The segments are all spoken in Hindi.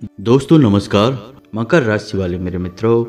दोस्तों नमस्कार। मकर राशि वाले मेरे मित्रों,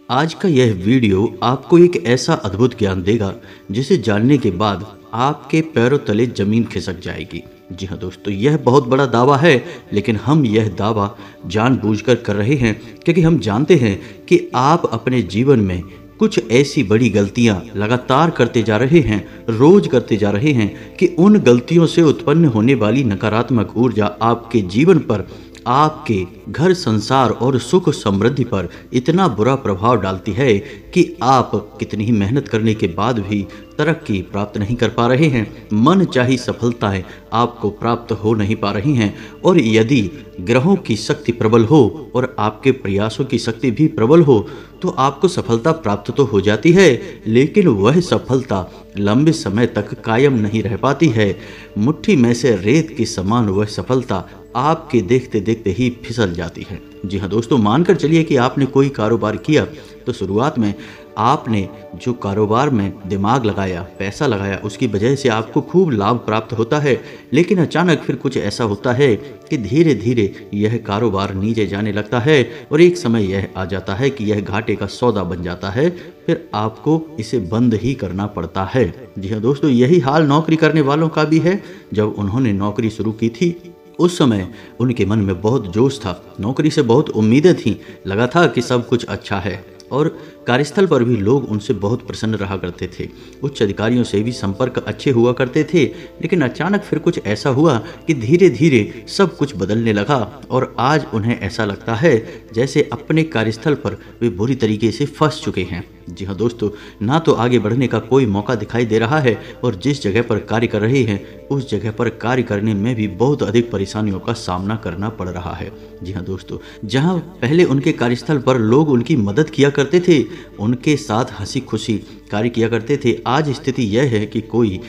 आज का यह वीडियो आपको एक ऐसा अद्भुत ज्ञान देगा जिसे जानने के बाद आपके पैरों तले जमीन खिसक जाएगी। जी हाँ दोस्तों, यह बहुत बड़ा दावा है, लेकिन हम यह दावा जानबूझकर कर रहे हैं क्योंकि हम जानते हैं कि आप अपने जीवन में कुछ ऐसी बड़ी गलतियां लगातार करते जा रहे हैं, रोज करते जा रहे हैं कि उन गलतियों से उत्पन्न होने वाली नकारात्मक ऊर्जा आपके जीवन पर, आपके घर संसार और सुख समृद्धि पर इतना बुरा प्रभाव डालती है कि आप कितनी ही मेहनत करने के बाद भी तरक्की प्राप्त नहीं कर पा रहे हैं। मन चाही सफलताएं आपको प्राप्त हो नहीं पा रही हैं, और यदि ग्रहों की शक्ति प्रबल हो और आपके प्रयासों की शक्ति भी प्रबल हो तो आपको सफलता प्राप्त तो हो जाती है, लेकिन वह सफलता लंबे समय तक कायम नहीं रह पाती है। मुट्ठी में से रेत के समान वह सफलता आपके देखते देखते ही फिसल जाती है। जी हाँ दोस्तों, मानकर चलिए कि आपने कोई कारोबार किया तो शुरुआत में आपने जो कारोबार में दिमाग लगाया, पैसा लगाया, उसकी वजह से आपको खूब लाभ प्राप्त होता है, लेकिन अचानक फिर कुछ ऐसा होता है कि धीरे धीरे यह कारोबार नीचे जाने लगता है और एक समय यह आ जाता है कि यह घाटे का सौदा बन जाता है, फिर आपको इसे बंद ही करना पड़ता है। जी हाँ दोस्तों, यही हाल नौकरी करने वालों का भी है। जब उन्होंने नौकरी शुरू की थी उस समय उनके मन में बहुत जोश था, नौकरी से बहुत उम्मीदें थीं, लगा था कि सब कुछ अच्छा है और कार्यस्थल पर भी लोग उनसे बहुत प्रसन्न रहा करते थे, उच्च अधिकारियों से भी संपर्क अच्छे हुआ करते थे। लेकिन अचानक फिर कुछ ऐसा हुआ कि धीरे धीरे सब कुछ बदलने लगा और आज उन्हें ऐसा लगता है जैसे अपने कार्यस्थल पर वे बुरी तरीके से फंस चुके हैं। जी हाँ दोस्तों, ना तो आगे बढ़ने का कोई मौका दिखाई दे रहा है और जिस जगह पर कार्य कर रहे हैं उस जगह पर कार्य करने में भी बहुत अधिक परेशानियों का सामना करना पड़ रहा है। जी हाँ दोस्तों, जहाँ पहले उनके कार्यस्थल पर लोग उनकी मदद किया करते थे, उनके साथ हंसी खुशी कार्य किया करते थे, आज स्थिति यह है कि कोई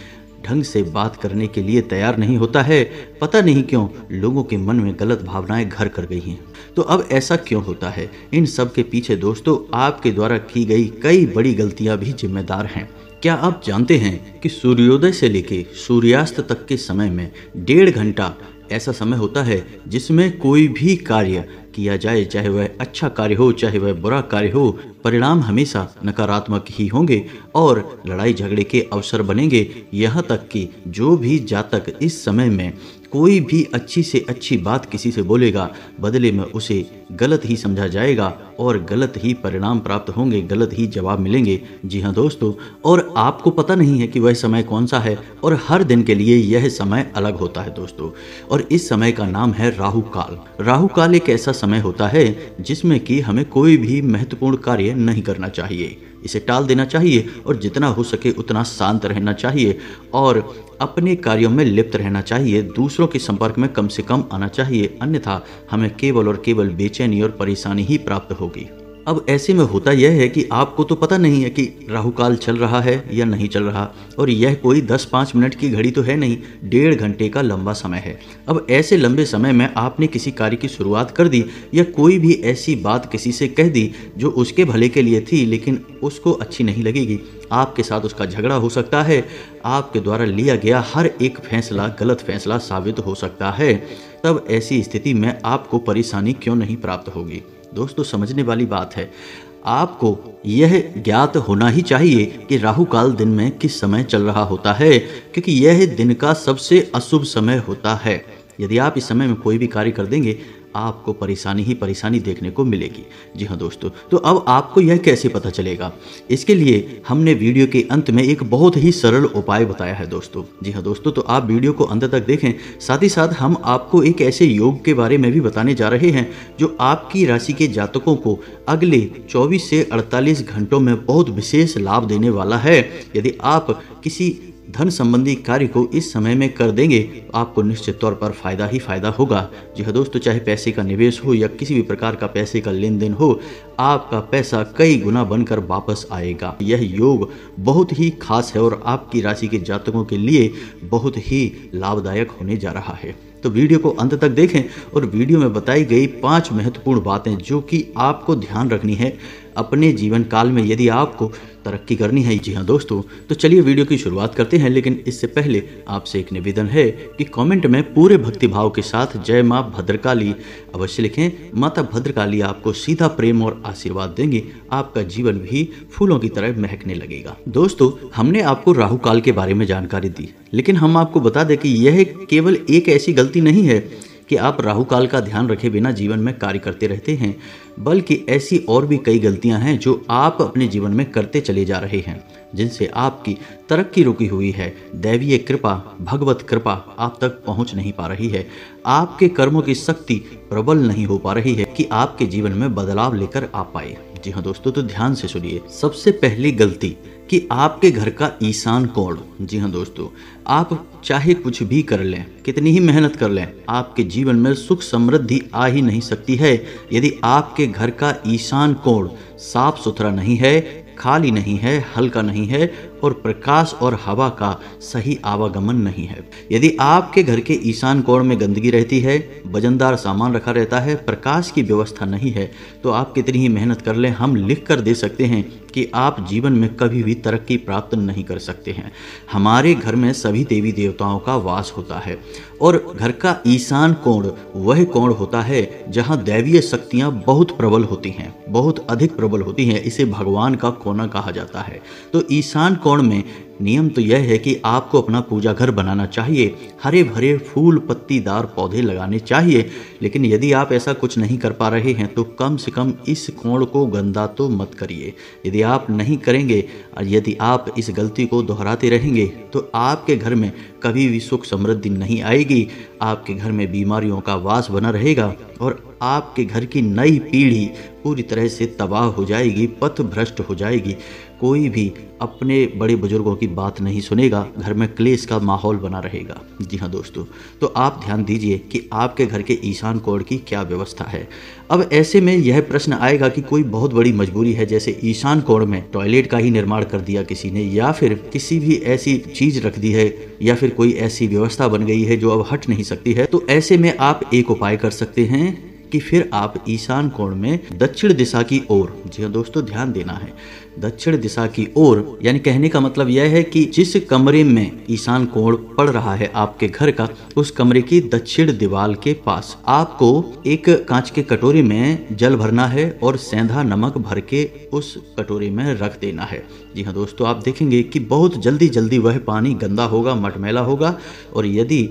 ढंग से बात करने के लिए तैयार नहीं होता है। पता नहीं क्यों लोगों के मन में गलत भावनाएं घर कर गई हैं। तो अब ऐसा क्यों होता है? इन सब के पीछे दोस्तों आपके द्वारा की गई कई बड़ी गलतियां भी जिम्मेदार हैं। क्या आप जानते हैं कि सूर्योदय से लेकर सूर्यास्त तक के समय में 1.5 घंटा ऐसा समय होता है जिसमें कोई भी कार्य किया जाए, चाहे वह अच्छा कार्य हो चाहे वह बुरा कार्य हो, परिणाम हमेशा नकारात्मक ही होंगे और लड़ाई झगड़े के अवसर बनेंगे। यहाँ तक कि जो भी जातक इस समय में कोई भी अच्छी से अच्छी बात किसी से बोलेगा, बदले में उसे गलत ही समझा जाएगा और गलत ही परिणाम प्राप्त होंगे, गलत ही जवाब मिलेंगे। जी हाँ दोस्तों, और आपको पता नहीं है कि वह समय कौन सा है और हर दिन के लिए यह समय अलग होता है दोस्तों। और इस समय का नाम है राहु काल। राहु काल एक ऐसा समय होता है जिसमें कि हमें कोई भी महत्वपूर्ण कार्य नहीं करना चाहिए, इसे टाल देना चाहिए और जितना हो सके उतना शांत रहना चाहिए और अपने कार्यों में लिप्त रहना चाहिए, दूसरों के संपर्क में कम से कम आना चाहिए, अन्यथा हमें केवल और केवल बेचैनी और परेशानी ही प्राप्त होगी। अब ऐसे में होता यह है कि आपको तो पता नहीं है कि राहु काल चल रहा है या नहीं चल रहा, और यह कोई 10-5 मिनट की घड़ी तो है नहीं, 1.5 घंटे का लंबा समय है। अब ऐसे लंबे समय में आपने किसी कार्य की शुरुआत कर दी या कोई भी ऐसी बात किसी से कह दी जो उसके भले के लिए थी लेकिन उसको अच्छी नहीं लगेगी, आपके साथ उसका झगड़ा हो सकता है, आपके द्वारा लिया गया हर एक फैसला गलत फैसला साबित हो सकता है। तब ऐसी स्थिति में आपको परेशानी क्यों नहीं प्राप्त होगी? दोस्तों समझने वाली बात है, आपको यह ज्ञात होना ही चाहिए कि राहु काल दिन में किस समय चल रहा होता है, क्योंकि यह दिन का सबसे अशुभ समय होता है। यदि आप इस समय में कोई भी कार्य कर देंगे आपको परेशानी ही परेशानी देखने को मिलेगी। जी हाँ दोस्तों, तो अब आपको यह कैसे पता चलेगा? इसके लिए हमने वीडियो के अंत में एक बहुत ही सरल उपाय बताया है दोस्तों। जी हाँ दोस्तों, तो आप वीडियो को अंत तक देखें। साथ ही साथ हम आपको एक ऐसे योग के बारे में भी बताने जा रहे हैं जो आपकी राशि के जातकों को अगले 24 से 48 घंटों में बहुत विशेष लाभ देने वाला है। यदि आप किसी धन संबंधी कार्य को इस समय में कर देंगे तो आपको निश्चित तौर पर फायदा ही फायदा होगा। जी हाँ दोस्तों, चाहे पैसे का निवेश हो या किसी भी प्रकार का पैसे का लेन देन हो, आपका पैसा कई गुना बनकर वापस आएगा। यह योग बहुत ही खास है और आपकी राशि के जातकों के लिए बहुत ही लाभदायक होने जा रहा है। तो वीडियो को अंत तक देखें और वीडियो में बताई गई 5 महत्वपूर्ण बातें जो कि आपको ध्यान रखनी है अपने जीवन काल में। यदि आपको तरक्की करनी है। जी हाँ दोस्तों, तो चलिए वीडियो की शुरुआत करते हैं, लेकिन इससे पहले आपसे एक निवेदन है कि कमेंट में पूरे भक्तिभाव के साथ जय माँ भद्रकाली अवश्य लिखें। माता भद्रकाली आपको सीधा प्रेम और आशीर्वाद देंगी, आपका जीवन भी फूलों की तरह महकने लगेगा। दोस्तों, हमने आपको राहु काल के बारे में जानकारी दी, लेकिन हम आपको बता दें कि यह केवल एक ऐसी गलती नहीं है कि आप राहु काल का ध्यान रखे बिना जीवन में कार्य करते रहते हैं, बल्कि ऐसी और भी कई गलतियां हैं जो आप अपने जीवन में करते चले जा रहे हैं, जिनसे आपकी तरक्की रुकी हुई है। दैवीय कृपा, भगवत कृपा आप तक पहुंच नहीं पा रही है। आपके कर्मों की शक्ति प्रबल नहीं हो पा रही है कि आपके जीवन में बदलाव लेकर आ पाए। जी हाँ दोस्तों, तो ध्यान से सुनिए। सबसे पहली गलती कि आपके घर का ईशान कोण। जी हाँ दोस्तों, आप चाहे कुछ भी कर लें, कितनी ही मेहनत कर लें, आपके जीवन में सुख समृद्धि आ ही नहीं सकती है यदि आपके घर का ईशान कोण साफ सुथरा नहीं है, खाली नहीं है, हल्का नहीं है और प्रकाश और हवा का सही आवागमन नहीं है। यदि आपके घर के ईशान कोण में गंदगी रहती है, वजनदार सामान रखा रहता है, प्रकाश की व्यवस्था नहीं है, तो आप कितनी ही मेहनत कर लें, हम लिख कर दे सकते हैं कि आप जीवन में कभी भी तरक्की प्राप्त नहीं कर सकते हैं। हमारे घर में सभी देवी देवताओं का वास होता है और घर का ईशान कोण वह कोण होता है जहां दैवीय शक्तियां बहुत प्रबल होती हैं, बहुत अधिक प्रबल होती हैं। इसे भगवान का कोना कहा जाता है। तो ईशान कोण में नियम तो यह है कि आपको अपना पूजा घर बनाना चाहिए, हरे भरे फूल पत्तीदार पौधे लगाने चाहिए। लेकिन यदि आप ऐसा कुछ नहीं कर पा रहे हैं तो कम से कम इस कोण को गंदा तो मत करिए। यदि आप नहीं करेंगे और यदि आप इस गलती को दोहराते रहेंगे तो आपके घर में कभी भी सुख समृद्धि नहीं आएगी। आपके घर में बीमारियों का वास बना रहेगा और आपके घर की नई पीढ़ी पूरी तरह से तबाह हो जाएगी, पथ भ्रष्ट हो जाएगी। कोई भी अपने बड़े बुजुर्गों की बात नहीं सुनेगा, घर में क्लेश का माहौल बना रहेगा। जी हाँ दोस्तों, तो आप ध्यान दीजिए कि आपके घर के ईशान कोण की क्या व्यवस्था है। अब ऐसे में यह प्रश्न आएगा कि कोई बहुत बड़ी मजबूरी है, जैसे ईशान कोण में टॉयलेट का ही निर्माण कर दिया किसी ने, या फिर किसी भी ऐसी चीज रख दी है, या फिर कोई ऐसी व्यवस्था बन गई है जो अब हट नहीं सकती है। तो ऐसे में आप एक उपाय कर सकते हैं कि फिर आप ईशान कोण में दक्षिण दिशा की ओर, जी हाँ दोस्तों ध्यान देना है, दक्षिण दिशा की ओर, यानी कहने का मतलब यह है कि जिस कमरे में ईशान कोण पड़ रहा है आपके घर का, उस कमरे की दक्षिण दीवार के पास आपको एक कांच के कटोरी में जल भरना है और सेंधा नमक भर के उस कटोरी में रख देना है। जी हाँ दोस्तों, आप देखेंगे कि बहुत जल्दी जल्दी वह पानी गंदा होगा, मटमैला होगा, और यदि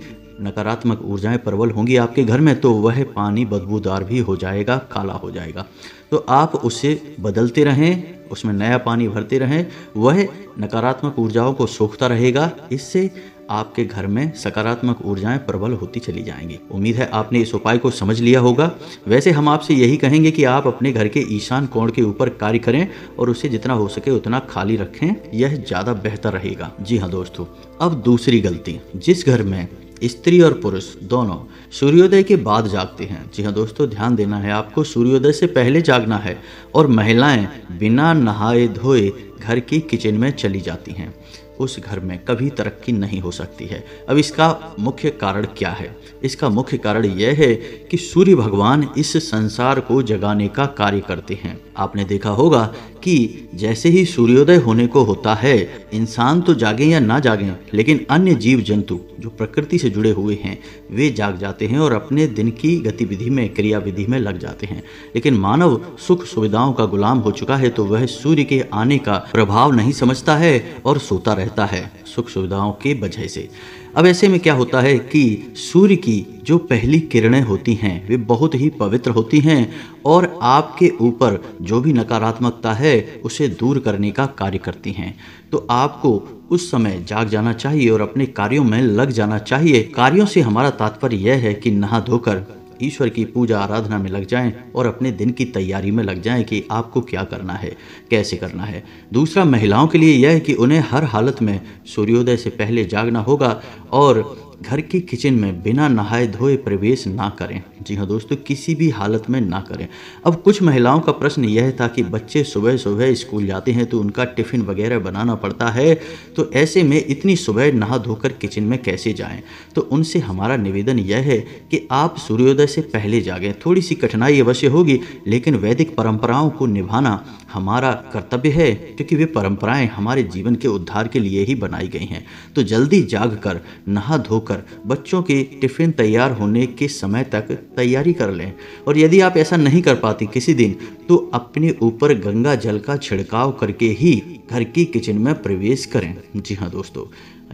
नकारात्मक ऊर्जाएं प्रबल होंगी आपके घर में तो वह पानी बदबूदार भी हो जाएगा, काला हो जाएगा। तो आप उसे बदलते रहें, उसमें नया पानी भरते रहें, वह नकारात्मक ऊर्जाओं को सोखता रहेगा। इससे आपके घर में सकारात्मक ऊर्जाएं प्रबल होती चली जाएंगी। उम्मीद है आपने इस उपाय को समझ लिया होगा। वैसे हम आपसे यही कहेंगे कि आप अपने घर के ईशान कोण के ऊपर कार्य करें और उसे जितना हो सके उतना खाली रखें, यह ज़्यादा बेहतर रहेगा। जी हाँ दोस्तों, अब दूसरी गलती, जिस घर में स्त्री और पुरुष दोनों सूर्योदय के बाद जागते हैं। जी हाँ दोस्तों, ध्यान देना है, आपको सूर्योदय से पहले जागना है, और महिलाएं बिना नहाए धोए घर की किचन में चली जाती हैं, उस घर में कभी तरक्की नहीं हो सकती है। अब इसका मुख्य कारण क्या है? इसका मुख्य कारण यह है कि सूर्य भगवान इस संसार को जगाने का कार्य करते हैं। आपने देखा होगा कि जैसे ही सूर्योदय होने को होता है, इंसान तो जागे या ना जागे, लेकिन अन्य जीव जंतु जो प्रकृति से जुड़े हुए हैं वे जाग जाते हैं और अपने दिन की गतिविधि में, क्रियाविधि में लग जाते हैं। लेकिन मानव सुख सुविधाओं का गुलाम हो चुका है, तो वह सूर्य के आने का प्रभाव नहीं समझता है और सोता रहता है सुख सुविधाओं के वजह से। अब ऐसे में क्या होता है कि सूर्य की जो पहली किरणें होती हैं वे बहुत ही पवित्र होती हैं और आपके ऊपर जो भी नकारात्मकता है उसे दूर करने का कार्य करती हैं। तो आपको उस समय जाग जाना चाहिए और अपने कार्यों में लग जाना चाहिए। कार्यों से हमारा तात्पर्य यह है कि नहा धोकर ईश्वर की पूजा आराधना में लग जाएं और अपने दिन की तैयारी में लग जाएं कि आपको क्या करना है, कैसे करना है। दूसरा, महिलाओं के लिए यह है कि उन्हें हर हालत में सूर्योदय से पहले जागना होगा और घर की किचन में बिना नहाए धोए प्रवेश ना करें। जी हाँ दोस्तों, किसी भी हालत में ना करें। अब कुछ महिलाओं का प्रश्न यह था कि बच्चे सुबह सुबह स्कूल जाते हैं तो उनका टिफ़िन वगैरह बनाना पड़ता है, तो ऐसे में इतनी सुबह नहा धोकर किचन में कैसे जाएं। तो उनसे हमारा निवेदन यह है कि आप सूर्योदय से पहले जागें। थोड़ी सी कठिनाई अवश्य होगी, लेकिन वैदिक परंपराओं को निभाना हमारा कर्तव्य है, क्योंकि वे परंपराएं हमारे जीवन के उद्धार के लिए ही बनाई गई हैं। तो जल्दी जागकर नहा धोकर बच्चों के टिफ़िन तैयार होने के समय तक तैयारी कर लें। और यदि आप ऐसा नहीं कर पाती किसी दिन, तो अपने ऊपर गंगा जल का छिड़काव करके ही घर की किचन में प्रवेश करें। जी हाँ दोस्तों,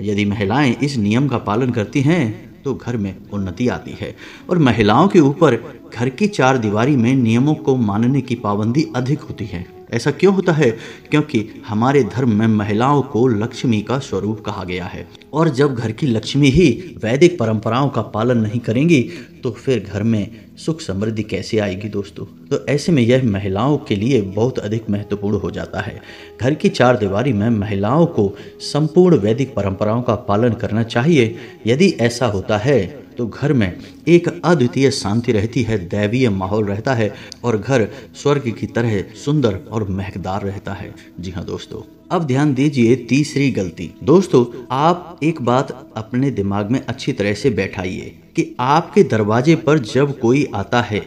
यदि महिलाएं इस नियम का पालन करती हैं तो घर में उन्नति आती है। और महिलाओं के ऊपर घर की चार दीवारी में नियमों को मानने की पाबंदी अधिक होती है। ऐसा क्यों होता है? क्योंकि हमारे धर्म में महिलाओं को लक्ष्मी का स्वरूप कहा गया है, और जब घर की लक्ष्मी ही वैदिक परंपराओं का पालन नहीं करेंगी तो फिर घर में सुख समृद्धि कैसे आएगी दोस्तों। तो ऐसे में यह महिलाओं के लिए बहुत अधिक महत्वपूर्ण हो जाता है। घर की चार दीवारी में महिलाओं को संपूर्ण वैदिक परंपराओं का पालन करना चाहिए। यदि ऐसा होता है तो घर में एक अद्वितीय शांति रहती है, दैवीय माहौल रहता है और घर स्वर्ग की तरह सुंदर और महकदार रहता है। जी हाँ दोस्तों, अब ध्यान दीजिए तीसरी गलती। दोस्तों, आप एक बात अपने दिमाग में अच्छी तरह से बैठाइए कि आपके दरवाजे पर जब कोई आता है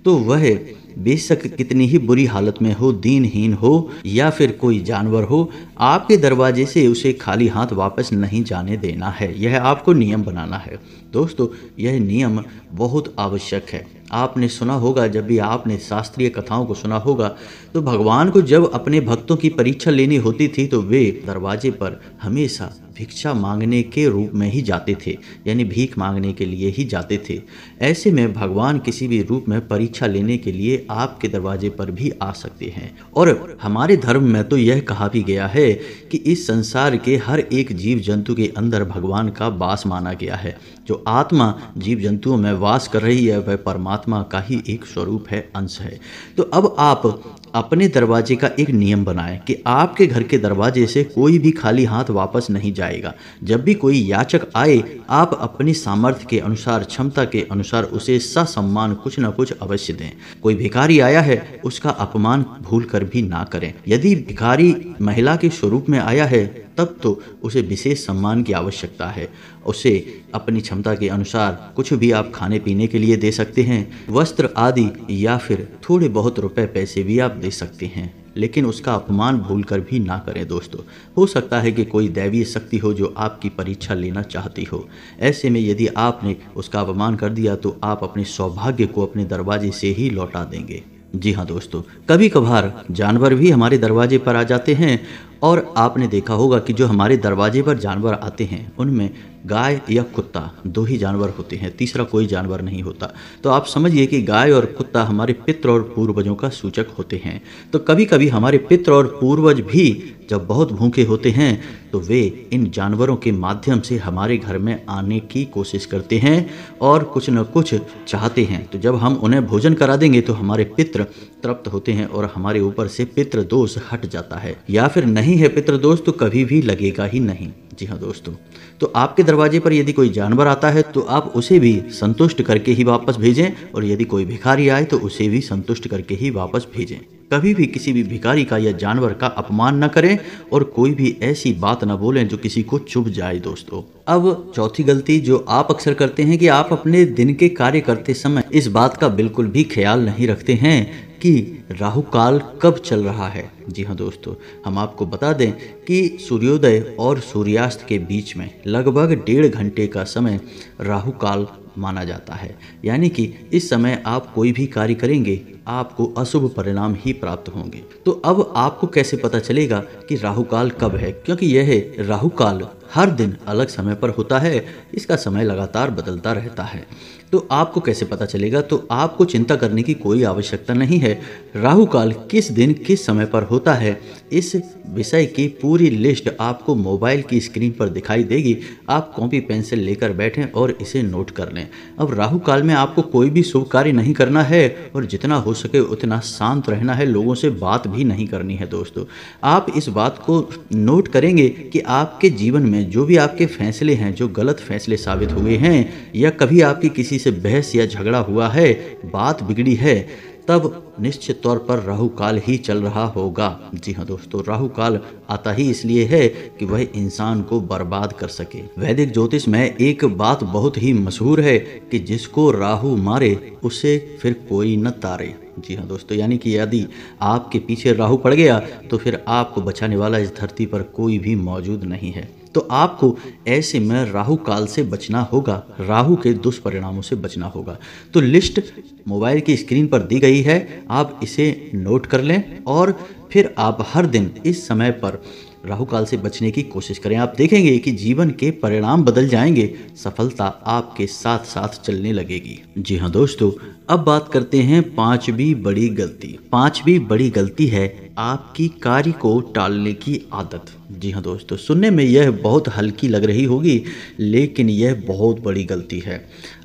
तो वह बेशक कितनी ही बुरी हालत में हो, दीनहीन हो या फिर कोई जानवर हो, आपके दरवाजे से उसे खाली हाथ वापस नहीं जाने देना है। यह आपको नियम बनाना है। दोस्तों, यह नियम बहुत आवश्यक है। आपने सुना होगा, जब भी आपने शास्त्रीय कथाओं को सुना होगा, तो भगवान को जब अपने भक्तों की परीक्षा लेनी होती थी तो वे दरवाजे पर हमेशा भिक्षा मांगने के रूप में ही जाते थे, यानी भीख मांगने के लिए ही जाते थे। ऐसे में भगवान किसी भी रूप में परीक्षा लेने के लिए आपके दरवाजे पर भी आ सकते हैं। और हमारे धर्म में तो यह कहा भी गया है कि इस संसार के हर एक जीव जंतु के अंदर भगवान का वास माना गया है। जो आत्मा जीव जंतुओं में वास कर रही है वह परमात्मा का ही एक स्वरूप है, अंश है। तो अब आप अपने दरवाजे का एक नियम बनाएं कि आपके घर के दरवाजे से कोई भी खाली हाथ वापस नहीं जाएगा। जब भी कोई याचक आए, आप अपनी सामर्थ्य के अनुसार, क्षमता के अनुसार उसे ससम्मान कुछ न कुछ अवश्य दें। कोई भिखारी आया है, उसका अपमान भूल कर भी ना करें। यदि भिखारी महिला के स्वरूप में आया है तब तो उसे विशेष सम्मान की आवश्यकता है। उसे अपनी क्षमता के अनुसार कुछ भी आप खाने पीने के लिए दे सकते हैं, वस्त्र आदि, या फिर थोड़े बहुत रुपए पैसे भी आप दे सकते हैं, लेकिन उसका अपमान भूल कर भी ना करें दोस्तों। हो सकता है कि कोई दैवीय शक्ति हो जो आपकी परीक्षा लेना चाहती हो। ऐसे में यदि आपने उसका अपमान कर दिया तो आप अपने सौभाग्य को अपने दरवाजे से ही लौटा देंगे। जी हाँ दोस्तों, कभी कभार जानवर भी हमारे दरवाजे पर आ जाते हैं, और आपने देखा होगा कि जो हमारे दरवाजे पर जानवर आते हैं उनमें गाय या कुत्ता दो ही जानवर होते हैं, तीसरा कोई जानवर नहीं होता। तो आप समझिए कि गाय और कुत्ता हमारे पितृ और पूर्वजों का सूचक होते हैं। तो कभी कभी हमारे पितृ और पूर्वज भी जब बहुत भूखे होते हैं तो वे इन जानवरों के माध्यम से हमारे घर में आने की कोशिश करते हैं और कुछ न कुछ चाहते हैं। तो जब हम उन्हें भोजन करा देंगे तो हमारे पितृ तृप्त होते हैं और हमारे ऊपर से पितृ दोष हट जाता है। या फिर नहीं है पितृ दोष तो कभी भी लगेगा ही नहीं। जी हाँ दोस्तों, तो आपके दरवाजे पर यदि कोई जानवर आता है तो आप उसे भी संतुष्ट करके ही वापस भेजें, और यदि कोई भिखारी आए तो उसे भी संतुष्ट करके ही वापस भेजें। कभी भी किसी भी भिखारी का या जानवर का अपमान न करें और कोई भी ऐसी बात न बोलें जो किसी को चुभ जाए दोस्तों। अब चौथी गलती जो आप अक्सर करते हैं कि आप अपने दिन के कार्य करते समय इस बात का बिल्कुल भी ख्याल नहीं रखते हैं कि राहु काल कब चल रहा है। जी हाँ दोस्तों, हम आपको बता दें कि सूर्योदय और सूर्यास्त के बीच में लगभग 1.5 घंटे का समय राहु काल माना जाता है। यानी कि इस समय आप कोई भी कार्य करेंगे आपको अशुभ परिणाम ही प्राप्त होंगे। तो अब आपको कैसे पता चलेगा कि राहु काल कब है? क्योंकि यह राहु काल हर दिन अलग समय पर होता है, इसका समय लगातार बदलता रहता है। तो आपको कैसे पता चलेगा? तो आपको चिंता करने की कोई आवश्यकता नहीं है। राहु काल किस दिन किस समय पर होता है, इस विषय की पूरी लिस्ट आपको मोबाइल की स्क्रीन पर दिखाई देगी। आप कॉपी पेंसिल लेकर बैठें और इसे नोट कर लें। अब राहु काल में आपको कोई भी शुभ कार्य नहीं करना है और जितना हो सके उतना शांत रहना है, लोगों से बात भी नहीं करनी है दोस्तों। आप इस बात को नोट करेंगे कि आपके जीवन में जो भी आपके फैसले हैं, जो गलत फैसले साबित हुए हैं या कभी आपकी किसी से बहस या झगड़ा हुआ है, बात बिगड़ी है, तब निश्चित तौर पर राहु काल ही चल रहा होगा। जी हाँ दोस्तों, राहु काल आता ही इसलिए है कि वह इंसान को बर्बाद कर सके। वैदिक ज्योतिष में एक बात बहुत ही मशहूर है कि जिसको राहु मारे उसे फिर कोई न तारे। जी हाँ दोस्तों, यानी कि यदि आपके पीछे राहु पड़ गया तो फिर आपको बचाने वाला इस धरती पर कोई भी मौजूद नहीं है। तो आपको ऐसे में राहु काल से बचना होगा, राहु के दुष्परिणामों से बचना होगा। तो लिस्ट मोबाइल की स्क्रीन पर दी गई है, आप इसे नोट कर लें और फिर आप हर दिन इस समय पर राहु काल से बचने की कोशिश करें। आप देखेंगे कि जीवन के परिणाम बदल जाएंगे, सफलता आपके साथ साथ चलने लगेगी। जी हाँ दोस्तों, अब बात करते हैं पांचवी बड़ी गलती। पांचवी बड़ी गलती है आपकी कार्य को टालने की आदत। जी हाँ दोस्तों, सुनने में यह बहुत हल्की लग रही होगी, लेकिन यह बहुत बड़ी गलती है।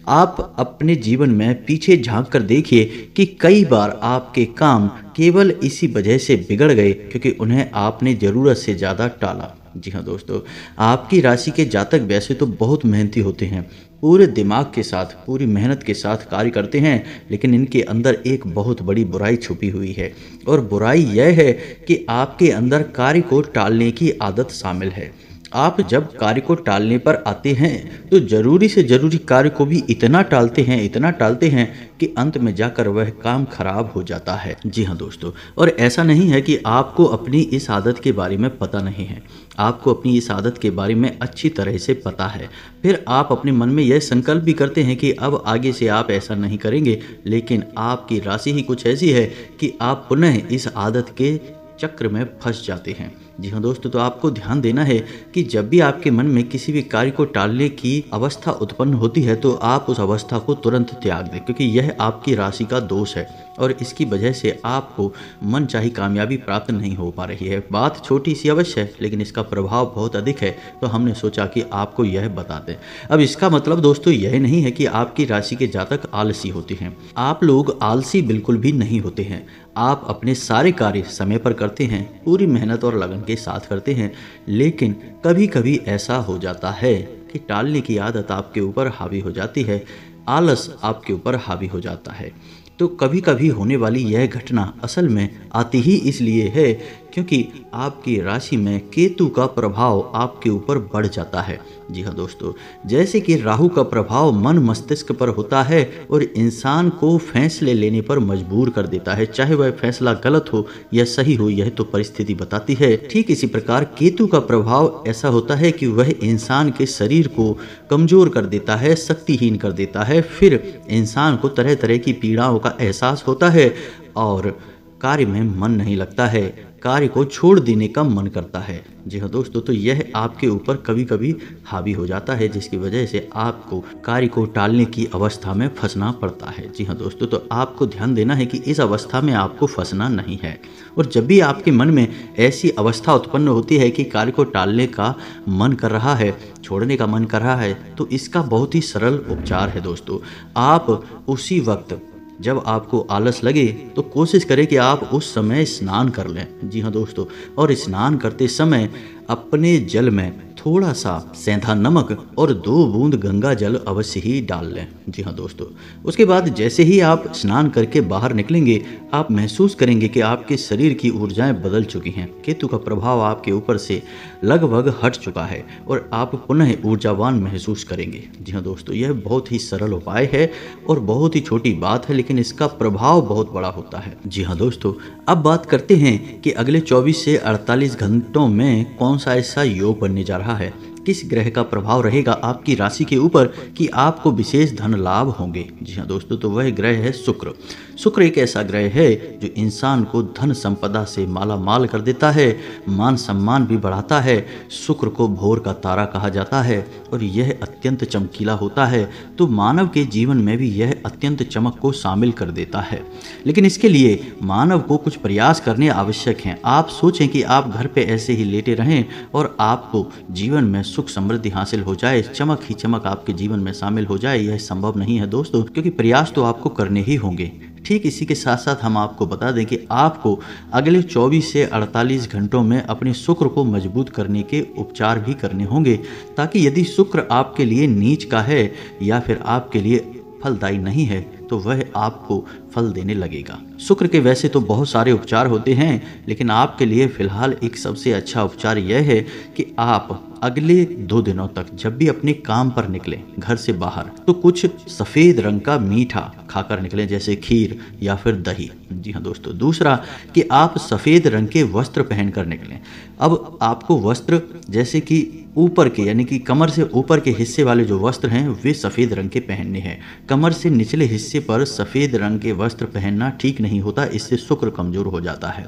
आप अपने जीवन में पीछे झांक कर देखिए कि कई बार आपके काम केवल इसी वजह से बिगड़ गए क्योंकि उन्हें आपने ज़रूरत से ज़्यादा टाला। जी हाँ दोस्तों, आपकी राशि के जातक वैसे तो बहुत मेहनती होते हैं, पूरे दिमाग के साथ, पूरी मेहनत के साथ कार्य करते हैं, लेकिन इनके अंदर एक बहुत बड़ी बुराई छुपी हुई है और बुराई यह है कि आपके अंदर कार्य को टालने की आदत शामिल है। आप जब कार्य को टालने पर आते हैं तो जरूरी से जरूरी कार्य को भी इतना टालते हैं कि अंत में जाकर वह काम खराब हो जाता है। जी हाँ दोस्तों, और ऐसा नहीं है कि आपको अपनी इस आदत के बारे में पता नहीं है, आपको अपनी इस आदत के बारे में अच्छी तरह से पता है। फिर आप अपने मन में यह संकल्प भी करते हैं कि अब आगे से आप ऐसा नहीं करेंगे, लेकिन आपकी राशि ही कुछ ऐसी है कि आप पुनः इस आदत के चक्र में फंस जाते हैं। जी हाँ दोस्तों, तो आपको ध्यान देना है कि जब भी आपके मन में किसी भी कार्य को टालने की अवस्था उत्पन्न होती है तो आप उस अवस्था को तुरंत त्याग दें, क्योंकि यह आपकी राशि का दोष है और इसकी वजह से आपको मनचाही कामयाबी प्राप्त नहीं हो पा रही है। बात छोटी सी अवश्य है, लेकिन इसका प्रभाव बहुत अधिक है, तो हमने सोचा कि आपको यह बता दें। अब इसका मतलब दोस्तों यह नहीं है कि आपकी राशि के जातक आलसी होते हैं। आप लोग आलसी बिल्कुल भी नहीं होते हैं। आप अपने सारे कार्य समय पर करते हैं, पूरी मेहनत और लगन के साथ करते हैं, लेकिन कभी कभी ऐसा हो जाता है कि टालने की आदत आपके ऊपर हावी हो जाती है, आलस आपके ऊपर हावी हो जाता है। तो कभी कभी होने वाली यह घटना असल में आती ही इसलिए है क्योंकि आपकी राशि में केतु का प्रभाव आपके ऊपर बढ़ जाता है। जी हाँ दोस्तों, जैसे कि राहु का प्रभाव मन मस्तिष्क पर होता है और इंसान को फैसले लेने पर मजबूर कर देता है, चाहे वह फैसला गलत हो या सही हो, यह तो परिस्थिति बताती है। ठीक इसी प्रकार केतु का प्रभाव ऐसा होता है कि वह इंसान के शरीर को कमजोर कर देता है, शक्तिहीन कर देता है। फिर इंसान को तरह तरह की पीड़ाओं का एहसास होता है और कार्य में मन नहीं लगता है, कार्य को छोड़ देने का मन करता है। जी हाँ दोस्तों, तो यह आपके ऊपर कभी कभी हावी हो जाता है, जिसकी वजह से आपको कार्य को टालने की अवस्था में फंसना पड़ता है। जी हाँ दोस्तों, तो आपको ध्यान देना है कि इस अवस्था में आपको फंसना नहीं है। और जब भी आपके मन में ऐसी अवस्था उत्पन्न होती है कि कार्य को टालने का मन कर रहा है, छोड़ने का मन कर रहा है, तो इसका बहुत ही सरल उपचार है दोस्तों। आप उसी वक्त जब आपको आलस लगे तो कोशिश करें कि आप उस समय स्नान कर लें। जी हाँ दोस्तों, और स्नान करते समय अपने जल में थोड़ा सा सेंधा नमक और 2 बूंद गंगा जल अवश्य ही डाल लें। जी हाँ दोस्तों, उसके बाद जैसे ही आप स्नान करके बाहर निकलेंगे, आप महसूस करेंगे कि आपके शरीर की ऊर्जाएं बदल चुकी हैं, केतु का प्रभाव आपके ऊपर से लगभग हट चुका है और आप पुनः ऊर्जावान महसूस करेंगे। जी हाँ दोस्तों, यह बहुत ही सरल उपाय है और बहुत ही छोटी बात है, लेकिन इसका प्रभाव बहुत बड़ा होता है। जी हाँ दोस्तों, अब बात करते हैं कि अगले 24 से 48 घंटों में कौन सा ऐसा योग बनने जा रहा है, किस ग्रह का प्रभाव रहेगा आपकी राशि के ऊपर कि आपको विशेष धन लाभ होंगे। जी हाँ दोस्तों, तो वह ग्रह है शुक्र। शुक्र एक ऐसा ग्रह है जो इंसान को धन संपदा से माला माल कर देता है, मान सम्मान भी बढ़ाता है। शुक्र को भोर का तारा कहा जाता है और यह अत्यंत चमकीला होता है, तो मानव के जीवन में भी यह अत्यंत चमक को शामिल कर देता है। लेकिन इसके लिए मानव को कुछ प्रयास करने आवश्यक हैं। आप सोचें कि आप घर पे ऐसे ही लेटे रहें और आपको जीवन में सुख समृद्धि हासिल हो जाए, चमक ही चमक आपके जीवन में शामिल हो जाए, यह संभव नहीं है दोस्तों, क्योंकि प्रयास तो आपको करने ही होंगे। ठीक इसी के साथ साथ हम आपको बता दें कि आपको अगले 24 से 48 घंटों में अपने शुक्र को मजबूत करने के उपचार भी करने होंगे, ताकि यदि शुक्र आपके लिए नीच का है या फिर आपके लिए फलदायी नहीं है तो वह आपको फल देने लगेगा। शुक्र के वैसे तो बहुत सारे उपचार होते हैं, लेकिन आपके लिए फिलहाल एक सबसे अच्छा उपचार यह है कि आप अगले 2 दिनों तक जब भी अपने काम पर निकलें घर से बाहर, तो कुछ सफ़ेद रंग का मीठा खाकर निकलें, जैसे खीर या फिर दही। जी हाँ दोस्तों। दूसरा कि आप सफ़ेद रंग के वस्त्र पहनकर निकलें। अब आपको वस्त्र जैसे कि ऊपर के यानी कि कमर से ऊपर के हिस्से वाले जो वस्त्र हैं वे सफ़ेद रंग के पहनने हैं। कमर से निचले हिस्से पर सफ़ेद रंग के वस्त्र पहनना ठीक नहीं होता, इससे शुक्र कमज़ोर हो जाता है।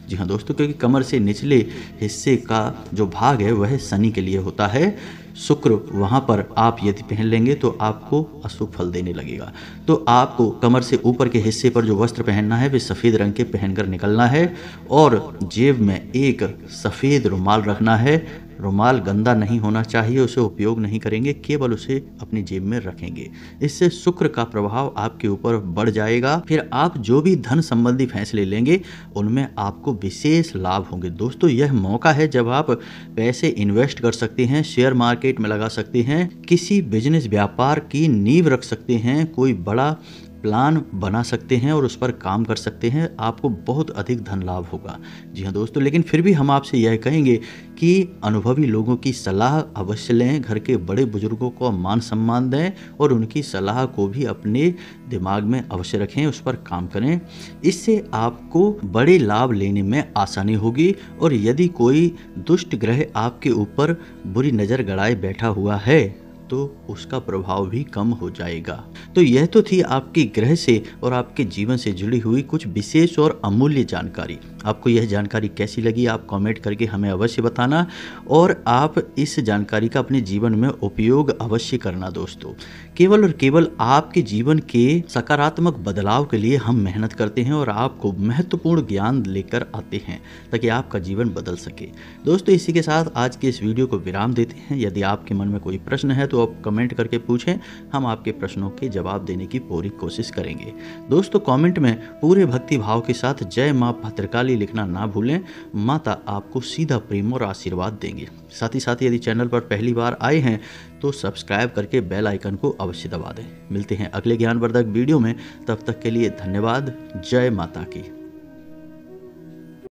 जी हाँ दोस्तों, क्योंकि कमर से निचले हिस्से का जो भाग है वह शनि के लिए होता है। शुक्र वहाँ पर आप यदि पहन लेंगे तो आपको अशुभ फल देने लगेगा। तो आपको कमर से ऊपर के हिस्से पर जो वस्त्र पहनना है वे सफ़ेद रंग के पहनकर निकलना है, और जेब में एक सफ़ेद रुमाल रखना है। रुमाल गंदा नहीं होना चाहिए, उसे उपयोग नहीं करेंगे, केवल उसे अपनी जेब में रखेंगे। इससे शुक्र का प्रभाव आपके ऊपर बढ़ जाएगा। फिर आप जो भी धन संबंधी फैसले लेंगे उनमें आपको विशेष लाभ होंगे। दोस्तों, यह मौका है जब आप पैसे इन्वेस्ट कर सकते हैं, शेयर मार्केट में लगा सकते हैं, किसी बिजनेस व्यापार की नींव रख सकते हैं, कोई बड़ा प्लान बना सकते हैं और उस पर काम कर सकते हैं। आपको बहुत अधिक धन लाभ होगा। जी हाँ दोस्तों, लेकिन फिर भी हम आपसे यह कहेंगे कि अनुभवी लोगों की सलाह अवश्य लें, घर के बड़े बुजुर्गों को मान सम्मान दें और उनकी सलाह को भी अपने दिमाग में अवश्य रखें, उस पर काम करें। इससे आपको बड़े लाभ लेने में आसानी होगी। और यदि कोई दुष्ट ग्रह आपके ऊपर बुरी नज़र गड़ाए बैठा हुआ है तो उसका प्रभाव भी कम हो जाएगा। तो यह तो थी आपकी ग्रह से और आपके जीवन से जुड़ी हुई कुछ विशेष और अमूल्य जानकारी। आपको यह जानकारी कैसी लगी आप कमेंट करके हमें अवश्य बताना, और आप इस जानकारी का अपने जीवन में उपयोग अवश्य करना। दोस्तों, केवल और केवल आपके जीवन के सकारात्मक बदलाव के लिए हम मेहनत करते हैं और आपको महत्वपूर्ण ज्ञान लेकर आते हैं ताकि आपका जीवन बदल सके। दोस्तों, इसी के साथ आज के इस वीडियो को विराम देते हैं। यदि आपके मन में कोई प्रश्न है तो आप कमेंट करके पूछें, हम आपके प्रश्नों के जवाब देने की पूरी कोशिश करेंगे। दोस्तों, कमेंट में पूरे भक्ति भाव के साथ जय मां भद्रकाली लिखना ना भूलें। माता आपको सीधा प्रेम और आशीर्वाद देंगे। साथ ही यदि चैनल पर पहली बार आए हैं तो सब्सक्राइब करके बेल आइकन को अवश्य दबा दें। मिलते हैं अगले ज्ञानवर्धक वीडियो में, तब तक के लिए धन्यवाद। जय माता की।